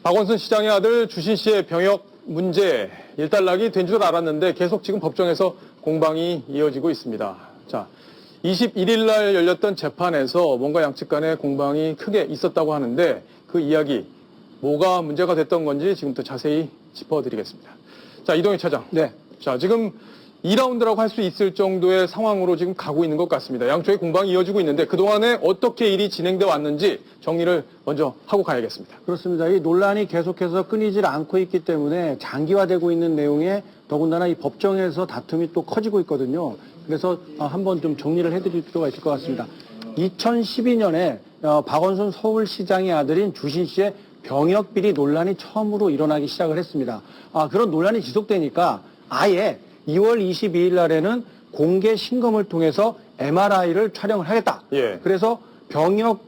박원순 시장의 아들 주신 씨의 병역 문제 일단락이 된 줄 알았는데 계속 지금 법정에서 공방이 이어지고 있습니다. 자, 21일 날 열렸던 재판에서 뭔가 양측 간의 공방이 크게 있었다고 하는데 그 이야기 뭐가 문제가 됐던 건지 지금부터 자세히 짚어드리겠습니다. 자, 이동희 차장. 네. 자, 지금 2라운드라고 할 수 있을 정도의 상황으로 지금 가고 있는 것 같습니다. 양쪽의 공방이 이어지고 있는데 그동안에 어떻게 일이 진행돼 왔는지 정리를 먼저 하고 가야겠습니다. 그렇습니다. 이 논란이 계속해서 끊이질 않고 있기 때문에 장기화되고 있는 내용에 더군다나 이 법정에서 다툼이 또 커지고 있거든요. 그래서 한번 좀 정리를 해드릴 필요가 있을 것 같습니다. 2012년에 박원순 서울시장의 아들인 주신 씨의 병역비리 논란이 처음으로 일어나기 시작을 했습니다. 그런 논란이 지속되니까 아예 2월 22일 날에는 공개 신검을 통해서 MRI를 촬영을 하겠다. 예. 그래서 병역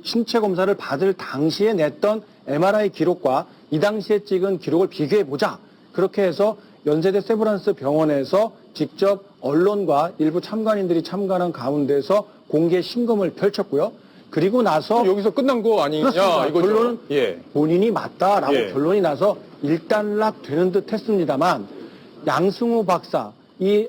신체 검사를 받을 당시에 냈던 MRI 기록과 이 당시에 찍은 기록을 비교해 보자. 그렇게 해서 연세대 세브란스 병원에서 직접 언론과 일부 참관인들이 참관한 가운데서 공개 신검을 펼쳤고요. 그리고 나서 여기서 끝난 거 아니냐 이거죠. 결론은 예. 본인이 맞다라고 예. 결론이 나서 일단락 되는 듯 했습니다만 양승호 박사 이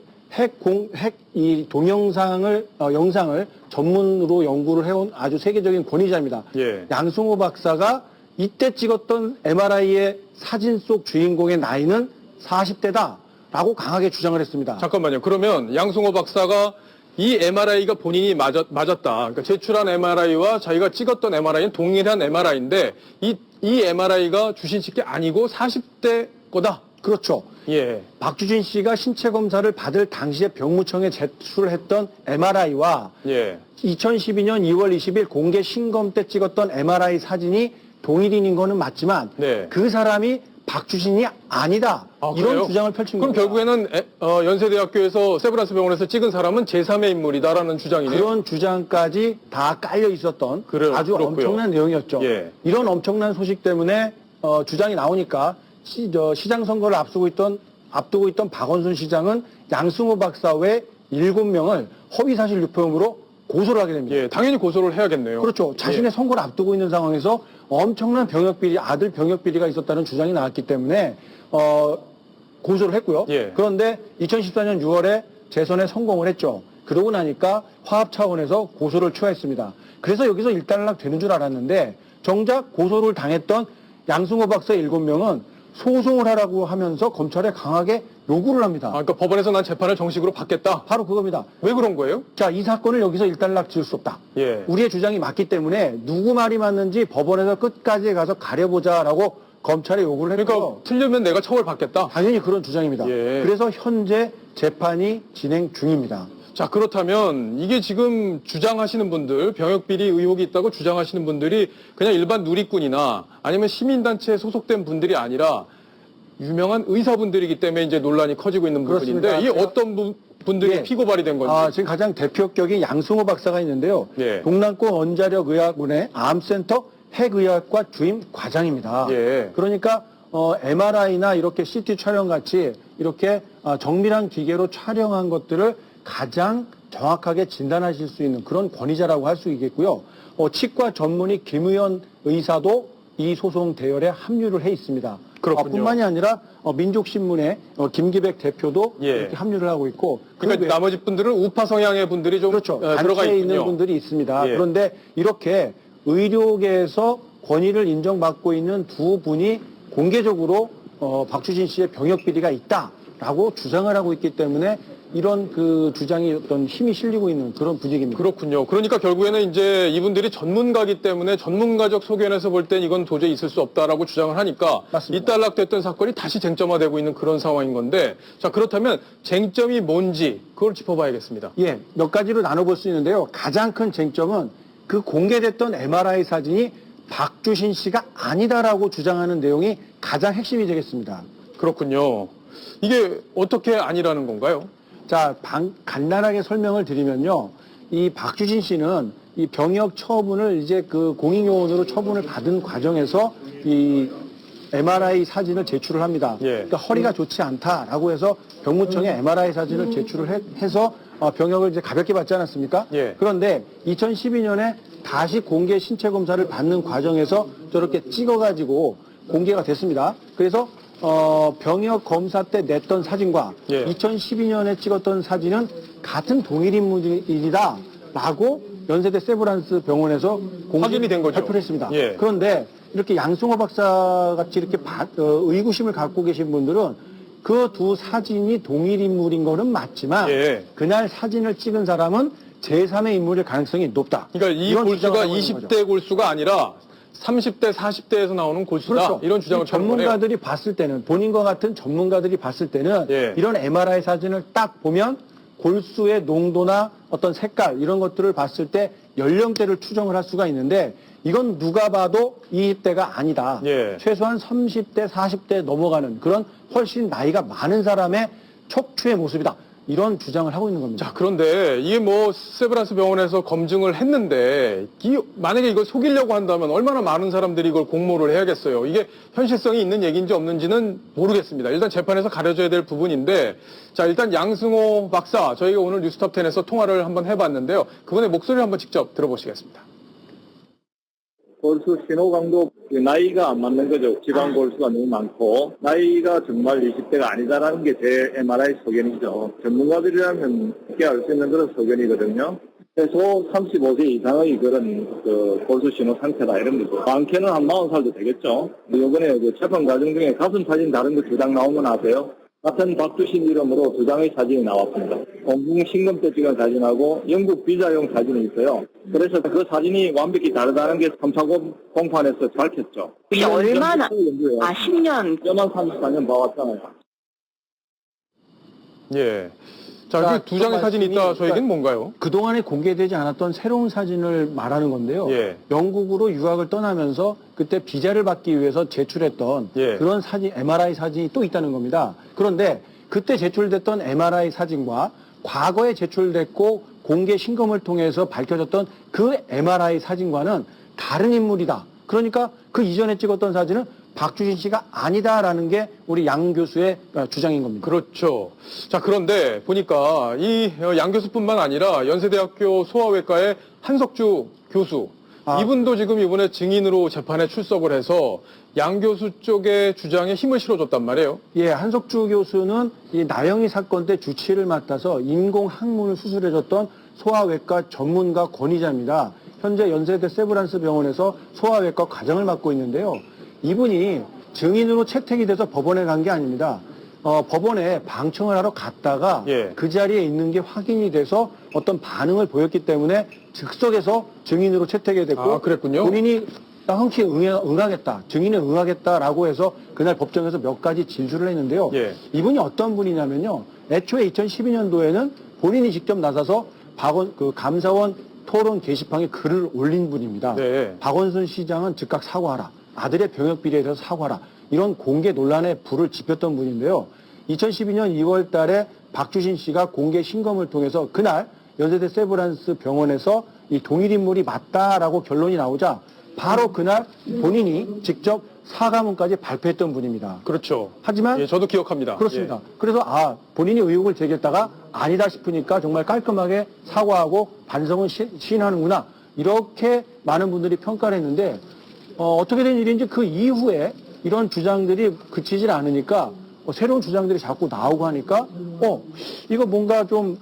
영상을 전문으로 연구를 해온 아주 세계적인 권위자입니다. 예. 양승호 박사가 이때 찍었던 MRI의 사진 속 주인공의 나이는 40대다라고 강하게 주장을 했습니다. 잠깐만요. 그러면 양승호 박사가 이 MRI가 본인이 맞았다. 그러니까 제출한 MRI와 자기가 찍었던 MRI는 동일한 MRI인데 이 MRI가 주신 씨게 아니고 40대 거다. 그렇죠. 예. 박주진 씨가 신체 검사를 받을 당시에 병무청에 제출했던 MRI와 예. 2012년 2월 20일 공개 신검 때 찍었던 MRI 사진이 동일인인 거는 맞지만 네. 그 사람이 박주진이 아니다. 이런 그래요? 주장을 펼친 그럼 겁니다. 결국에는 연세대학교에서 세브란스 병원에서 찍은 사람은 제3의 인물이다라는 주장이네요. 그런 주장까지 다 깔려 있었던 그래요. 아주 그렇고요. 엄청난 내용이었죠. 예. 이런 엄청난 소식 때문에 주장이 나오니까 시장 선거를 앞두고 있던 박원순 시장은 양승호 박사 외 7명을 허위사실 유포혐의로 고소를 하게 됩니다. 예, 당연히 고소를 해야겠네요. 그렇죠. 자신의 선거를 앞두고 있는 상황에서 엄청난 병역비리, 아들 병역비리가 있었다는 주장이 나왔기 때문에 고소를 했고요. 예. 그런데 2014년 6월에 재선에 성공을 했죠. 그러고 나니까 화합 차원에서 고소를 취하했습니다. 그래서 여기서 일단락 되는 줄 알았는데 정작 고소를 당했던 양승호 박사 7명은 소송을 하라고 하면서 검찰에 강하게 요구를 합니다. 그러니까 법원에서 난 재판을 정식으로 받겠다. 바로 그겁니다. 왜 그런 거예요? 자, 이 사건을 여기서 일단락 지을 수 없다. 예. 우리의 주장이 맞기 때문에 누구 말이 맞는지 법원에서 끝까지 가서 가려보자라고 검찰에 요구를 했고 그러니까 틀리면 내가 처벌받겠다. 당연히 그런 주장입니다. 예. 그래서 현재 재판이 진행 중입니다. 자, 그렇다면 이게 지금 주장하시는 분들, 병역비리 의혹이 있다고 주장하시는 분들이 그냥 일반 누리꾼이나 아니면 시민단체에 소속된 분들이 아니라 유명한 의사분들이기 때문에 이제 논란이 커지고 있는 부분인데 그렇습니다. 이 어떤 분들이 예. 피고발이 된 건지. 지금 가장 대표격인 양승호 박사가 있는데요. 예. 동남권 원자력의학원의 암센터 핵의학과 주임 과장입니다. 예. 그러니까 MRI나 이렇게 CT 촬영 같이 이렇게 정밀한 기계로 촬영한 것들을 가장 정확하게 진단하실 수 있는 그런 권위자라고 할 수 있겠고요. 치과 전문의 김의원 의사도 이 소송 대열에 합류를 해 있습니다. 그렇군요. 뿐만이 아니라 민족신문의 김기백 대표도 예. 이렇게 합류를 하고 있고 그러니까 나머지 분들은 우파 성향의 분들이 좀 그렇죠. 들어가 단체에 있군요. 있는 분들이 있습니다. 예. 그런데 이렇게 의료계에서 권위를 인정받고 있는 두 분이 공개적으로 박주진 씨의 병역 비리가 있다라고 주장을 하고 있기 때문에 이런 그 주장이 어떤 힘이 실리고 있는 그런 분위기입니다. 그렇군요. 그러니까 결국에는 이제 이분들이 전문가기 때문에 전문가적 소견에서 볼 땐 이건 도저히 있을 수 없다라고 주장을 하니까 맞습니다. 이딸락됐던 사건이 다시 쟁점화되고 있는 그런 상황인 건데 자, 그렇다면 쟁점이 뭔지 그걸 짚어봐야겠습니다. 예, 몇 가지로 나눠볼 수 있는데요. 가장 큰 쟁점은 그 공개됐던 MRI 사진이 박주신 씨가 아니다라고 주장하는 내용이 가장 핵심이 되겠습니다. 그렇군요. 이게 어떻게 아니라는 건가요? 자, 간단하게 설명을 드리면요. 이 박주진 씨는 이 병역 처분을 이제 그 공익요원으로 처분을 받은 과정에서 이 MRI 사진을 제출을 합니다. 예. 그러니까 허리가 좋지 않다라고 해서 병무청에 MRI 사진을 제출을 해서 병역을 이제 가볍게 받지 않았습니까? 예. 그런데 2012년에 다시 공개 신체 검사를 받는 과정에서 저렇게 찍어가지고 공개가 됐습니다. 그래서 병역 검사 때 냈던 사진과 예. 2012년에 찍었던 사진은 같은 동일 인물이다라고 연세대 세브란스 병원에서 확인이 된 거죠. 발표를 했습니다. 예. 그런데 이렇게 양승호 박사 같이 이렇게 의구심을 갖고 계신 분들은 그 두 사진이 동일 인물인 거는 맞지만 예. 그날 사진을 찍은 사람은 제3의 인물일 가능성이 높다. 그러니까 이 이런 골수가 주장을 하고 있는 거죠. 20대 골수가 아니라 30대, 40대에서 나오는 골수다. 그렇죠. 이런 주장을 펴는 거네요. 전문가들이 봤을 때는 본인과 같은 전문가들이 봤을 때는 예. 이런 MRI 사진을 딱 보면 골수의 농도나 어떤 색깔 이런 것들을 봤을 때 연령대를 추정을 할 수가 있는데 이건 누가 봐도 20대가 아니다. 예. 최소한 30대, 40대 넘어가는 그런 훨씬 나이가 많은 사람의 척추의 모습이다. 이런 주장을 하고 있는 겁니다. 자, 그런데 이게 뭐 세브란스 병원에서 검증을 했는데 만약에 이걸 속이려고 한다면 얼마나 많은 사람들이 이걸 공모를 해야겠어요. 이게 현실성이 있는 얘기인지 없는지는 모르겠습니다. 일단 재판에서 가려져야 될 부분인데 자, 일단 양승호 박사 저희가 오늘 뉴스톱10에서 통화를 한번 해봤는데요. 그분의 목소리를 한번 직접 들어보시겠습니다. 골수 신호 강도 나이가 안 맞는 거죠. 지방 골수가 너무 많고 나이가 정말 20대가 아니다라는 게 제 MRI 소견이죠. 전문가들이라면 쉽게 알 수 있는 그런 소견이거든요. 최소 35세 이상의 그런 골수 신호 상태다 이런 거죠. 많게는 한 40살도 되겠죠. 이번에 재판 과정 중에 가슴 사진 다른 거 2장 나온 건 아세요? 같은 박주신 이름으로 2장의 사진이 나왔습니다. 공공 신금 때 찍은 사진하고 영국 비자용 사진이 있어요. 그래서 그 사진이 완벽히 다르다는 게 3차 공판에서 밝혔죠. 혹시 얼마나? 10년. 뼈만 34년 봐왔잖아요. 예. 자, 자, 그 두 장의 사진이 있다. 저 얘기는 뭔가요? 그동안에 공개되지 않았던 새로운 사진을 말하는 건데요. 예. 영국으로 유학을 떠나면서 그때 비자를 받기 위해서 제출했던 예. 그런 사진, MRI 사진이 또 있다는 겁니다. 그런데 그때 제출됐던 MRI 사진과 과거에 제출됐고 공개 신검을 통해서 밝혀졌던 그 MRI 사진과는 다른 인물이다. 그러니까 그 이전에 찍었던 사진은 박주신 씨가 아니다라는 게 우리 양 교수의 주장인 겁니다. 그렇죠. 자, 그런데 보니까 이 양 교수뿐만 아니라 연세대학교 소아외과의 한석주 교수, 이분도 지금 이번에 증인으로 재판에 출석을 해서 양 교수 쪽의 주장에 힘을 실어줬단 말이에요. 예, 한석주 교수는 이 나영희 사건 때 주치의를 맡아서 인공 항문을 수술해줬던 소아외과 전문가 권위자입니다. 현재 연세대 세브란스 병원에서 소아외과 과장을 맡고 있는데요. 이분이 증인으로 채택이 돼서 법원에 간 게 아닙니다. 법원에 방청을 하러 갔다가 예. 그 자리에 있는 게 확인이 돼서 어떤 반응을 보였기 때문에 즉석에서 증인으로 채택이 됐고 아, 그랬군요. 본인이 흔쾌히 응하겠다, 증인에 응하겠다라고 해서 그날 법정에서 몇 가지 진술을 했는데요. 예. 이분이 어떤 분이냐면요. 애초에 2012년도에는 본인이 직접 나서서 감사원 토론 게시판에 글을 올린 분입니다. 네. 박원순 시장은 즉각 사과하라. 아들의 병역 비리에 대해서 사과하라. 이런 공개 논란에 불을 지폈던 분인데요. 2012년 2월 달에 박주신 씨가 공개 신검을 통해서 그날 연세대 세브란스 병원에서 이 동일 인물이 맞다라고 결론이 나오자 바로 그날 본인이 직접 사과문까지 발표했던 분입니다. 그렇죠. 하지만 예, 저도 기억합니다. 그렇습니다. 예. 그래서 본인이 의혹을 제기했다가 아니다 싶으니까 정말 깔끔하게 사과하고 반성을 시인하는구나. 이렇게 많은 분들이 평가를 했는데 어떻게 된 일인지 그 이후에 이런 주장들이 그치질 않으니까 새로운 주장들이 자꾸 나오고 하니까 이거 뭔가 좀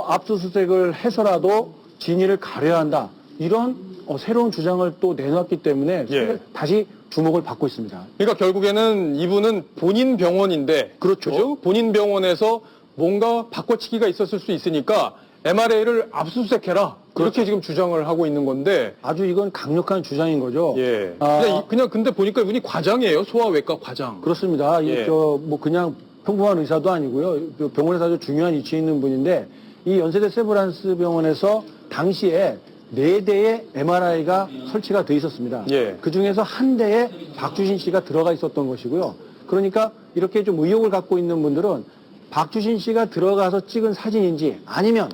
압수수색을 해서라도 진위를 가려야 한다. 이런 새로운 주장을 또 내놨기 때문에 예. 다시 주목을 받고 있습니다. 그러니까 결국에는 이분은 본인 병원인데, 그렇죠. 그죠? 본인 병원에서 뭔가 바꿔치기가 있었을 수 있으니까 MRA를 압수수색해라. 그렇게 지금 주장을 하고 있는 건데, 아주 이건 강력한 주장인 거죠. 예. 아, 그냥 근데 보니까 이분이 과장이에요. 소아외과 과장. 그렇습니다. 예. 뭐 그냥 평범한 의사도 아니고요. 병원에서 아주 중요한 위치에 있는 분인데 이 연세대 세브란스 병원에서 당시에 4대의 MRI가 설치가 돼 있었습니다. 예. 그 중에서 한 대에 박주신 씨가 들어가 있었던 것이고요. 그러니까 이렇게 좀 의혹을 갖고 있는 분들은 박주신 씨가 들어가서 찍은 사진인지 아니면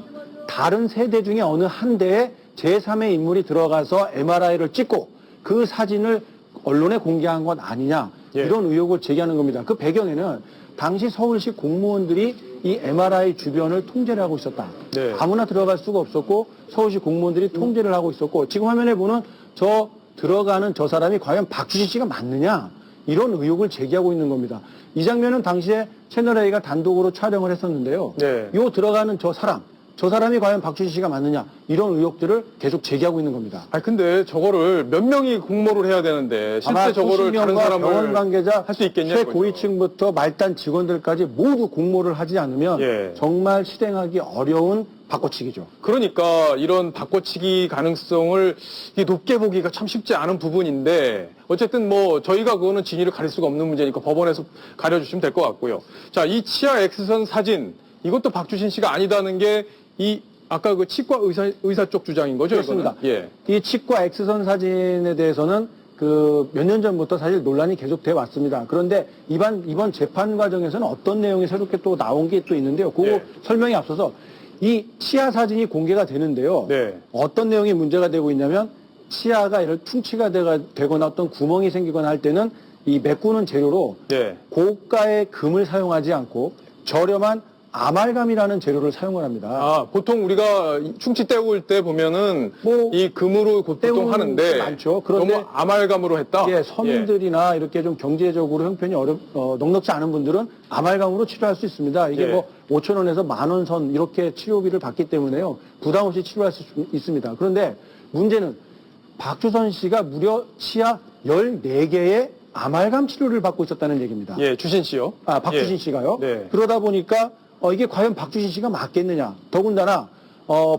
다른 3대 중에 어느 한 대에 제3의 인물이 들어가서 MRI를 찍고 그 사진을 언론에 공개한 것 아니냐 예. 이런 의혹을 제기하는 겁니다. 그 배경에는 당시 서울시 공무원들이 이 MRI 주변을 통제를 하고 있었다. 네. 아무나 들어갈 수가 없었고 서울시 공무원들이 통제를 하고 있었고 지금 화면에 보는 들어가는 저 사람이 과연 박주신 씨가 맞느냐 이런 의혹을 제기하고 있는 겁니다. 이 장면은 당시에 채널A가 단독으로 촬영을 했었는데요. 네. 요 들어가는 저 사람이 과연 박주신 씨가 맞느냐 이런 의혹들을 계속 제기하고 있는 겁니다. 아 근데 저거를 몇 명이 공모를 해야 되는데 아마 실제 저거를 다른 병원 사람을 관계자 할 수 있겠냐? 최고위층부터 말단 직원들까지 모두 공모를 하지 않으면 예. 정말 실행하기 어려운 바꿔치기죠. 그러니까 이런 바꿔치기 가능성을 높게 보기가 참 쉽지 않은 부분인데 어쨌든 뭐 저희가 그거는 진위를 가릴 수가 없는 문제니까 법원에서 가려주시면 될 것 같고요. 자, 이 치아 X선 사진 이것도 박주신 씨가 아니다는 게 이 아까 그 치과 의사 쪽 주장인 거죠? 그렇습니다. 이거는? 예. 이 치과 X선 사진에 대해서는 그 몇 년 전부터 사실 논란이 계속돼 왔습니다. 그런데 이번 재판 과정에서는 어떤 내용이 새롭게 또 나온 게 또 있는데요. 그거 네. 설명에 앞서서 이 치아 사진이 공개가 되는데요. 네. 어떤 내용이 문제가 되고 있냐면 치아가 이런 충치가 되거나 어떤 구멍이 생기거나 할 때는 이 메꾸는 재료로 예. 고가의 금을 사용하지 않고 저렴한 아말감이라는 재료를 사용을 합니다. 아, 보통 우리가 충치 때울 때 보면은 뭐 이 금으로 보통 때우는 하는데 게 많죠. 그런데 너무 아말감으로 했다. 예, 서민들이나 이렇게 좀 경제적으로 형편이 넉넉지 않은 분들은 아말감으로 치료할 수 있습니다. 이게 예. 뭐 5천 원에서 10,000원 선 이렇게 치료비를 받기 때문에요. 부담 없이 치료할 수 있습니다. 그런데 문제는 박주선 씨가 무려 치아 14개의 아말감 치료를 받고 있었다는 얘기입니다. 예, 주신 씨요. 아, 박주신 예. 씨가요? 네. 그러다 보니까 이게 과연 박주신 씨가 맞겠느냐. 더군다나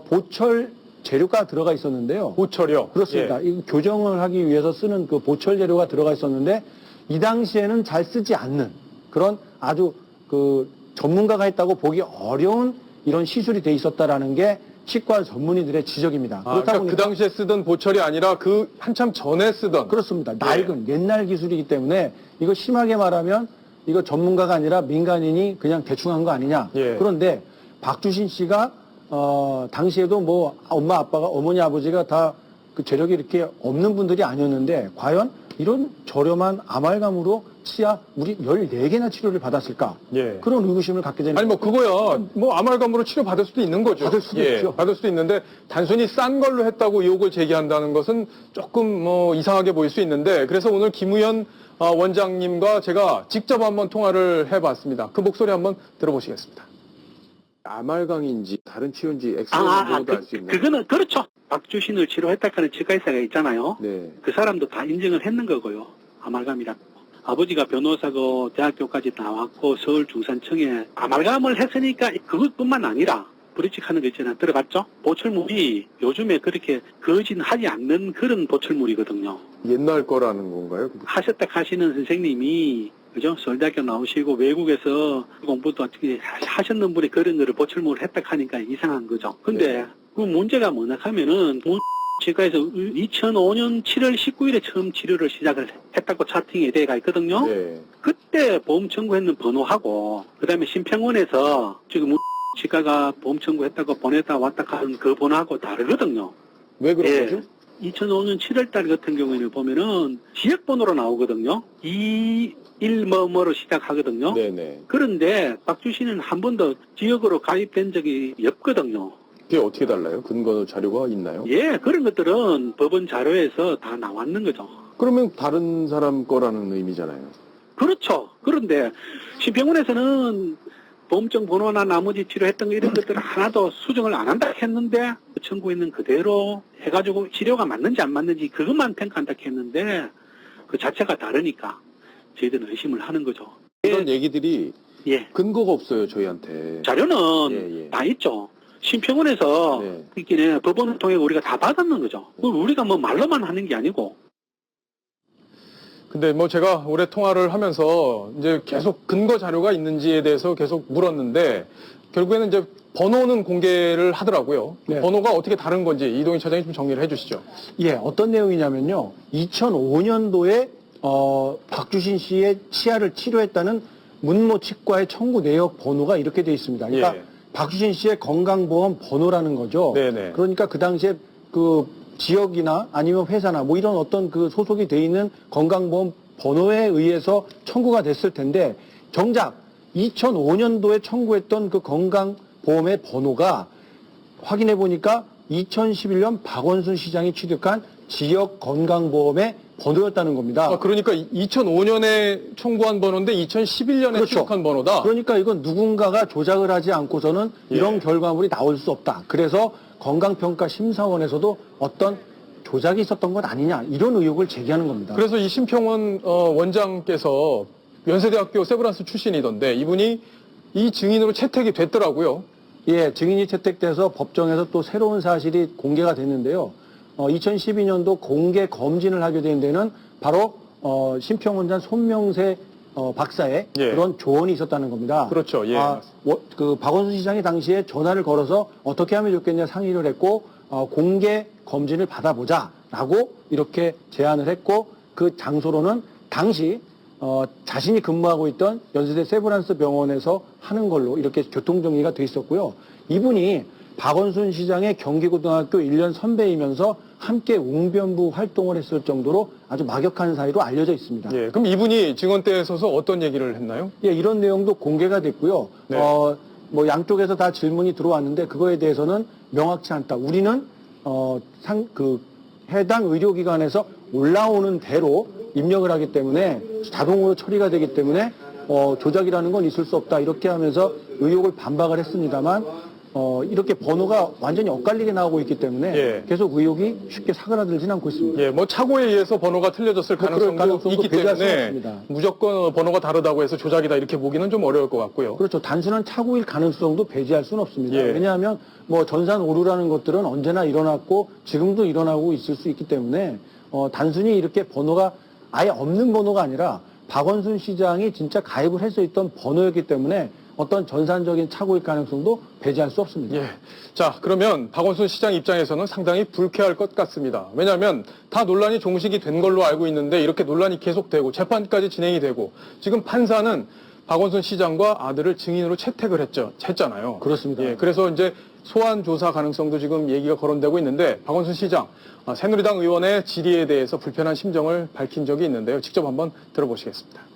보철 재료가 들어가 있었는데요. 보철이요. 그렇습니다. 예. 이 교정을 하기 위해서 쓰는 그 보철 재료가 들어가 있었는데 이 당시에는 잘 쓰지 않는 그런 아주 그 전문가가 했다고 보기 어려운 이런 시술이 돼 있었다라는 게 치과 전문의들의 지적입니다. 아, 그러니까 그 당시에 쓰던 보철이 아니라 그 한참 전에 쓰던. 그렇습니다. 낡은 옛날 기술이기 때문에 이거 심하게 말하면 이거 전문가가 아니라 민간인이 그냥 대충 한 거 아니냐. 예. 그런데 박주신 씨가 당시에도 뭐 엄마 아빠가 어머니 아버지가 다 그 재력이 이렇게 없는 분들이 아니었는데 과연 이런 저렴한 아말감으로 치아 우리 14개나 치료를 받았을까? 예. 그런 의구심을 갖게 되는 아니 뭐 그거야 뭐 아말감으로 치료 받을 수도 있는 거죠. 받을 수도 예, 있죠. 받을 수도 있는데 단순히 싼 걸로 했다고 의혹을 제기한다는 것은 조금 뭐 이상하게 보일 수 있는데 그래서 오늘 김우현 원장님과 제가 직접 한번 통화를 해봤습니다. 그 목소리 한번 들어보시겠습니다. 아말감인지 다른 치료인지 엑스레이로도 알 수 있나요? 그거는 그렇죠. 박주신을 치료했다는 치과의사가 있잖아요. 네. 그 사람도 다 인정을 했는 거고요. 아말감이라고. 아버지가 변호사고 대학교까지 나왔고 서울 중산청에 아말감을 했으니까 그것뿐만 아니라 브리직하는 거 있잖아요. 들어봤죠? 보철물이 요즘에 그렇게 거진하지 않는 그런 보철물이거든요. 옛날 거라는 건가요? 하셨다 하시는 선생님이 그죠? 서울대학교 나오시고 외국에서 공부도 어떻게 하셨는 분이 그런 거를 보철물을 했다 하니까 이상한 거죠. 근데 네. 그 문제가 뭐냐 하면은 치과에서 2005년 7월 19일에 처음 치료를 시작을 했다고 차팅이 돼가 있거든요. 네. 그때 보험 청구했는 번호하고 그다음에 심평원에서 지금 치과가 보험 청구했다고 보냈다 왔다 하는 그 번호하고 다르거든요. 왜 그런 예. 거죠? 2005년 7월달 같은 경우에는 보면은 지역번호로 나오거든요. 21뭐뭐로 시작하거든요. 네네. 그런데 박주신은 한 번도 지역으로 가입된 적이 없거든요. 그게 어떻게 달라요? 근거 자료가 있나요? 예, 그런 것들은 법원 자료에서 다 나왔는 거죠. 그러면 다른 사람 거라는 의미잖아요. 그렇죠. 그런데 심평원에서는 보험증 번호나 나머지 치료했던 거 이런 것들을 하나도 수정을 안 한다 했는데 청구있는 그대로 해가지고 치료가 맞는지 안 맞는지 그것만 평가한다 했는데 그 자체가 다르니까 저희들은 의심을 하는 거죠. 이런 얘기들이 예. 근거가 없어요, 저희한테. 자료는 예, 예. 다 있죠. 심평원에서 네. 있기는 법원을 통해 우리가 다 받았는 거죠. 그걸 우리가 뭐 말로만 하는 게 아니고. 근데 뭐 제가 올해 통화를 하면서 이제 계속 근거 자료가 있는지에 대해서 계속 물었는데 결국에는 이제 번호는 공개를 하더라고요. 네. 번호가 어떻게 다른 건지 이동희 차장님 좀 정리를 해주시죠. 예, 어떤 내용이냐면요. 2005년도에 박주신 씨의 치아를 치료했다는 문모 치과의 청구 내역 번호가 이렇게 돼 있습니다. 그러니까 예. 박주신 씨의 건강보험 번호라는 거죠. 네네. 그러니까 그 당시에 그 지역이나 아니면 회사나 뭐 이런 어떤 그 소속이 돼 있는 건강보험 번호에 의해서 청구가 됐을 텐데 정작 2005년도에 청구했던 그 건강보험의 번호가 확인해 보니까 2011년 박원순 시장이 취득한 지역 건강보험의 번호였다는 겁니다. 그러니까 2005년에 청구한 번호인데 2011년에 그렇죠. 취득한 번호다. 그러니까 이건 누군가가 조작을 하지 않고서는 이런 결과물이 나올 수 없다. 그래서 건강평가심사원에서도 어떤 조작이 있었던 것 아니냐 이런 의혹을 제기하는 겁니다. 그래서 이 심평원 원장께서 연세대학교 세브란스 출신이던데 이분이 이 증인으로 채택이 됐더라고요. 예, 증인이 채택돼서 법정에서 또 새로운 사실이 공개가 됐는데요. 2012년도 공개 검진을 하게 된 데는 바로 심평원장 손명세 박사의 예. 그런 조언이 있었다는 겁니다. 그렇죠. 예. 그 박원순 시장이 당시에 전화를 걸어서 어떻게 하면 좋겠냐 상의를 했고 공개 검진을 받아보자라고 이렇게 제안을 했고 그 장소로는 당시 자신이 근무하고 있던 연세대 세브란스 병원에서 하는 걸로 이렇게 교통정리가 돼 있었고요. 이분이 박원순 시장의 경기고등학교 1년 선배이면서 함께 웅변부 활동을 했을 정도로 아주 막역한 사이로 알려져 있습니다. 예. 그럼 이분이 증언대에 서서 어떤 얘기를 했나요? 예, 이런 내용도 공개가 됐고요. 네. 뭐 양쪽에서 다 질문이 들어왔는데 그거에 대해서는 명확치 않다. 우리는 해당 의료기관에서 올라오는 대로 입력을 하기 때문에 자동으로 처리가 되기 때문에 조작이라는 건 있을 수 없다. 이렇게 하면서 의혹을 반박을 했습니다만 이렇게 번호가 완전히 엇갈리게 나오고 있기 때문에 예. 계속 의혹이 쉽게 사그라들지는 않고 있습니다. 예, 뭐 착오에 의해서 번호가 틀려졌을 뭐 그럴 가능성도 가능성도 있기 배제할 수 때문에 없습니다. 무조건 번호가 다르다고 해서 조작이다 이렇게 보기는 좀 어려울 것 같고요. 그렇죠. 단순한 착오일 가능성도 배제할 수는 없습니다. 예. 왜냐하면 뭐 전산 오류라는 것들은 언제나 일어났고 지금도 일어나고 있을 수 있기 때문에 단순히 이렇게 번호가 아예 없는 번호가 아니라 박원순 시장이 진짜 가입을 해서 있던 번호였기 때문에 어떤 전산적인 착오일 가능성도 배제할 수 없습니다. 예. 자, 그러면 박원순 시장 입장에서는 상당히 불쾌할 것 같습니다. 왜냐하면 다 논란이 종식이 된 걸로 알고 있는데 이렇게 논란이 계속되고 재판까지 진행이 되고 지금 판사는 박원순 시장과 아들을 증인으로 채택을 했잖아요. 그렇습니다. 예, 그래서 이제 소환 조사 가능성도 지금 얘기가 거론되고 있는데 박원순 시장, 새누리당 의원의 질의에 대해서 불편한 심정을 밝힌 적이 있는데요. 직접 한번 들어보시겠습니다.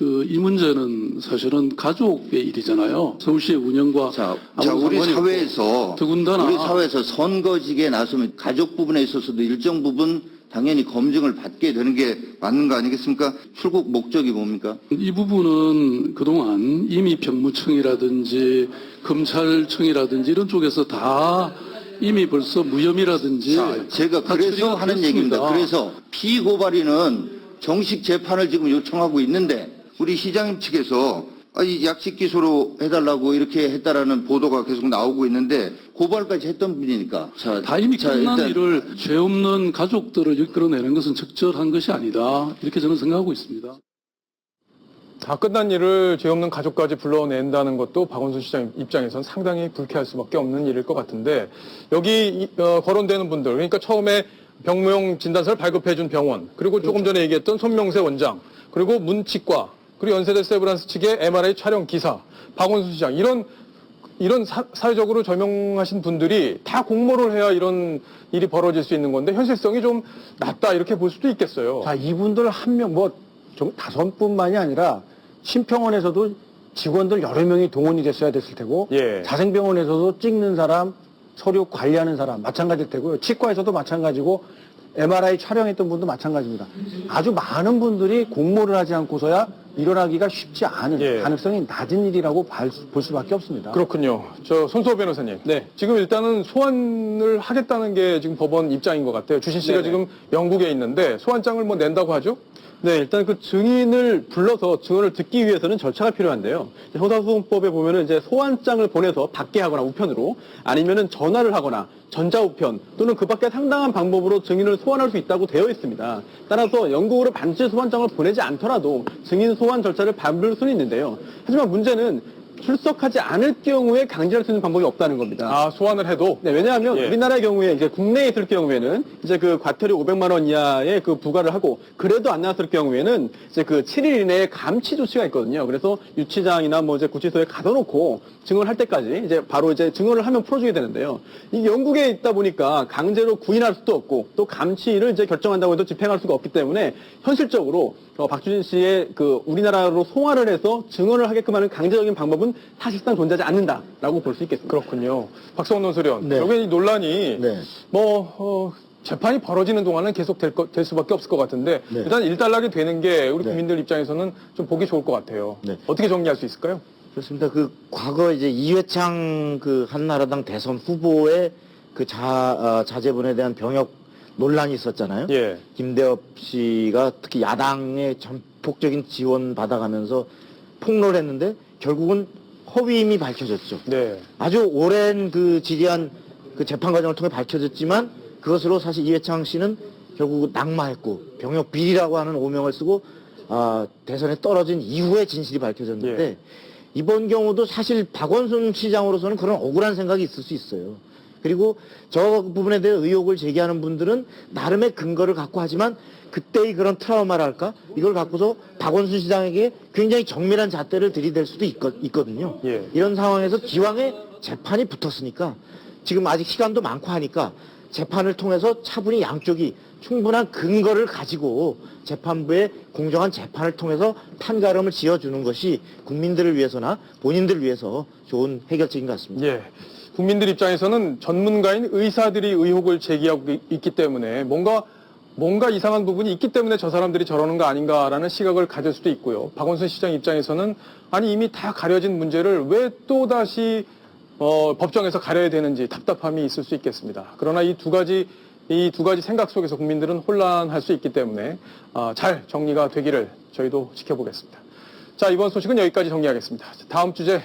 이 문제는 사실은 가족의 일이잖아요. 서울시의 운영과 자, 아무런 우리 상관이 없고. 사회에서 더군다나 우리 사회에서 선거직에 나서면 가족 부분에 있어서도 일정 부분 당연히 검증을 받게 되는 게 맞는 거 아니겠습니까? 출국 목적이 뭡니까? 이 부분은 그동안 이미 병무청이라든지 검찰청이라든지 이런 쪽에서 다 이미 벌써 무혐의라든지 자, 제가 다 그래서 처리가 하는 됐습니다. 얘기입니다. 그래서 피고발인은 정식 재판을 지금 요청하고 있는데 우리 시장님 측에서 이 약식 기소로 해달라고 이렇게 했다라는 보도가 계속 나오고 있는데 고발까지 했던 분이니까. 다 이미 끝난 일단 일을 죄 없는 가족들을 이끌어내는 것은 적절한 것이 아니다. 이렇게 저는 생각하고 있습니다. 다 끝난 일을 죄 없는 가족까지 불러낸다는 것도 박원순 시장 입장에서는 상당히 불쾌할 수밖에 없는 일일 것 같은데 여기 거론되는 분들 그러니까 처음에 병무용 진단서를 발급해준 병원 그리고 조금 전에 얘기했던 손명세 원장 그리고 문치과 그리고 연세대 세브란스 측의 MRI 촬영 기사 박원순 시장 이런 사회적으로 저명하신 분들이 다 공모를 해야 이런 일이 벌어질 수 있는 건데 현실성이 좀 낮다 이렇게 볼 수도 있겠어요. 자, 이분들 한 명, 좀 5분만이 아니라 심평원에서도 직원들 여러 명이 동원이 됐어야 됐을 테고, 예. 자생병원에서도 찍는 사람, 서류 관리하는 사람 마찬가지일 테고요. 치과에서도 마찬가지고, MRI 촬영했던 분도 마찬가지입니다. 아주 많은 분들이 공모를 하지 않고서야 일어나기가 쉽지 않은 예. 가능성이 낮은 일이라고 볼 수밖에 없습니다. 그렇군요. 손수호 변호사님. 네. 지금 일단은 소환을 하겠다는 게 지금 법원 입장인 것 같아요. 주신 씨가 네네. 지금 영국에 있는데 소환장을 뭐 낸다고 하죠? 네, 일단 그 증인을 불러서 증언을 듣기 위해서는 절차가 필요한데요. 형사소송법에 보면은 이제 소환장을 보내서 받게 하거나 우편으로 아니면은 전화를 하거나 전자우편 또는 그 밖에 상당한 방법으로 증인을 소환할 수 있다고 되어 있습니다. 따라서 영국으로 반드시 소환장을 보내지 않더라도 증인 소환 절차를 밟을 수는 있는데요. 하지만 문제는 출석하지 않을 경우에 강제할 수 있는 방법이 없다는 겁니다. 소환을 해도? 네, 왜냐하면 예. 우리나라의 경우에 이제 국내에 있을 경우에는 이제 그 과태료 500만 원 이하의 그 부과를 하고 그래도 안 나왔을 경우에는 이제 그 7일 이내에 감치 조치가 있거든요. 그래서 유치장이나 뭐 이제 구치소에 가둬놓고 증언할 때까지 이제 바로 이제 증언을 하면 풀어주게 되는데요. 이 영국에 있다 보니까 강제로 구인할 수도 없고 또 감치를 이제 결정한다고 해도 집행할 수가 없기 때문에 현실적으로 박주진 씨의 그 우리나라로 송환을 해서 증언을 하게끔 하는 강제적인 방법은 사실상 존재하지 않는다라고 볼 수 있겠습니다. 그렇군요. 박성원 논설위원. 네. 여기 이 논란이 네. 재판이 벌어지는 동안은 계속 될 수밖에 없을 것 같은데 네. 일단 일단락이 되는 게 우리 네. 국민들 입장에서는 좀 보기 좋을 것 같아요. 네. 어떻게 정리할 수 있을까요? 그렇습니다. 그 과거 이제 이회창 그 한나라당 대선 후보의 그 자제분에 대한 병역 논란이 있었잖아요. 예. 김대엽 씨가 특히 야당의 전폭적인 지원 받아가면서 폭로를 했는데 결국은 허위임이 밝혀졌죠. 네. 아주 오랜 그 지리한 그 재판 과정을 통해 밝혀졌지만 그것으로 사실 이회창 씨는 결국 낙마했고 병역 비리라고 하는 오명을 쓰고 대선에 떨어진 이후에 진실이 밝혀졌는데 예. 이번 경우도 사실 박원순 시장으로서는 그런 억울한 생각이 있을 수 있어요. 그리고 저 부분에 대해 의혹을 제기하는 분들은 나름의 근거를 갖고 하지만 그때의 그런 트라우마랄까 이걸 갖고서 박원순 시장에게 굉장히 정밀한 잣대를 들이댈 수도 있거든요. 예. 이런 상황에서 기왕에 재판이 붙었으니까 지금 아직 시간도 많고 하니까 재판을 통해서 차분히 양쪽이 충분한 근거를 가지고 재판부의 공정한 재판을 통해서 판가름을 지어주는 것이 국민들을 위해서나 본인들을 위해서 좋은 해결책인 것 같습니다. 예. 국민들 입장에서는 전문가인 의사들이 의혹을 제기하고 있기 때문에 뭔가 이상한 부분이 있기 때문에 저 사람들이 저러는 거 아닌가라는 시각을 가질 수도 있고요. 박원순 시장 입장에서는 아니 이미 다 가려진 문제를 왜 또다시 법정에서 가려야 되는지 답답함이 있을 수 있겠습니다. 그러나 이 두 가지 생각 속에서 국민들은 혼란할 수 있기 때문에 잘 정리가 되기를 저희도 지켜보겠습니다. 자, 이번 소식은 여기까지 정리하겠습니다. 다음 주제